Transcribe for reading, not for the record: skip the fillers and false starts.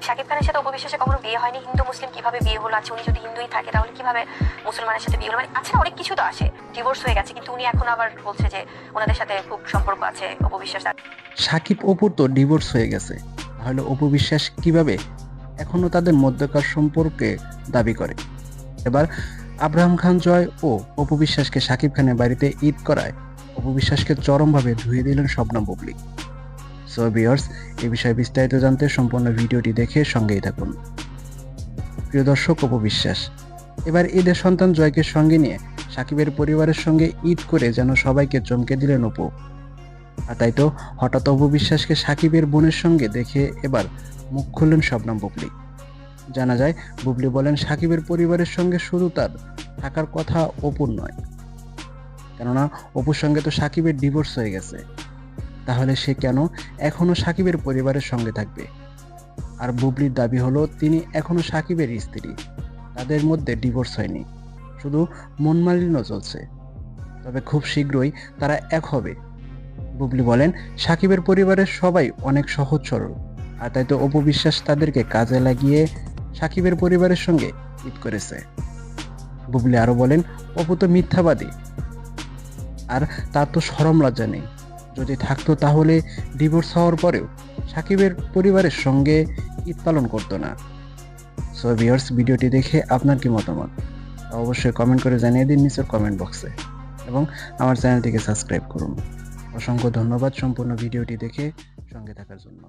শাকিব খানের সাথে অপু বিশ্বাসের কখনো বিয়ে হয়নি, হিন্দু মুসলিম কিভাবে বিয়ে হলো? আচ্ছা উনি যদি হিন্দুই থাকে তাহলে কিভাবে মুসলমানের সাথে বিয়ে হলো? মানে আচ্ছা অনেক কিছু তো আসে, ডিভোর্স হয়ে গেছে কিন্তু উনি এখন আবার বলছে যে ওনাদের সাথে খুব সম্পর্ক আছে অপু বিশ্বাস। সাকিব অপুর তো ডিভোর্স হয়ে গেছে, তাহলে অপু বিশ্বাস কিভাবে এখনো তাদের মধ্যকার সম্পর্কে দাবি করে? এবার আব্রাহাম খান জয় ও অপু বিশ্বাসকে সাকিব খানের বাড়িতে ঈদ করায় অপু বিশ্বাসকে চরমভাবে ধুয়ে দিলেন শবনম বুবলী। সো ভিউয়ার্স, এই বিষয়ে বিস্তারিত জানতে সম্পূর্ণ ভিডিওটি দেখে সঙ্গেই থাকুন। প্রিয় দর্শক, অপু বিশ্বাস এবার ঈদের সন্তান জয়কে সঙ্গে নিয়ে সাকিবের পরিবারের সঙ্গে ঈদ করে যেন সবাইকে চমকে দিলেন অপু। আর তাই তো হঠাৎ অপু বিশ্বাসকে সাকিবের বোনের সঙ্গে দেখে এবার মুখ খুললেন শবনম বুবলী। জানা যায়, বুবলী বলেন সাকিবের পরিবারের সঙ্গে শুধু তার থাকার কথা অপুর নয়, কেননা অপুর সঙ্গে তো সাকিবের ডিভোর্স হয়ে গেছে, তাহলে সে কেন এখনো সাকিবের পরিবারের সঙ্গে থাকবে? আর বুবলির দাবি হলো তিনি এখনো সাকিবের স্ত্রী, তাদের মধ্যে ডিভোর্স হয়নি, শুধু মনমালিন্য চলছে, তবে খুব শীঘ্রই তারা এক হবে। বুবলি বলেন সাকিবের পরিবারের সবাই অনেক সহজ সরল, আর তাই তো অপু বিশ্বাস তাদেরকে কাজে লাগিয়ে সাকিবের পরিবারের সঙ্গে ঈদ করেছে। বুবলি আরো বলেন অপু তো মিথ্যাবাদী, আর তার তো শরম লজ্জা নেই, যদি থাকতো তাহলে ডিভোর্স হওয়ার পরেও সাকিবের পরিবারের সঙ্গে ঈদ পালন করতো না। সো ভিউয়ার্স, ভিডিওটি দেখে আপনার কি মতামত তা অবশ্যই কমেন্ট করে জানিয়ে দিন নিচের কমেন্ট বক্সে, এবং আমার চ্যানেলটিকে সাবস্ক্রাইব করুন। অসংখ্য ধন্যবাদ সম্পূর্ণ ভিডিওটি দেখে সঙ্গে থাকার জন্য।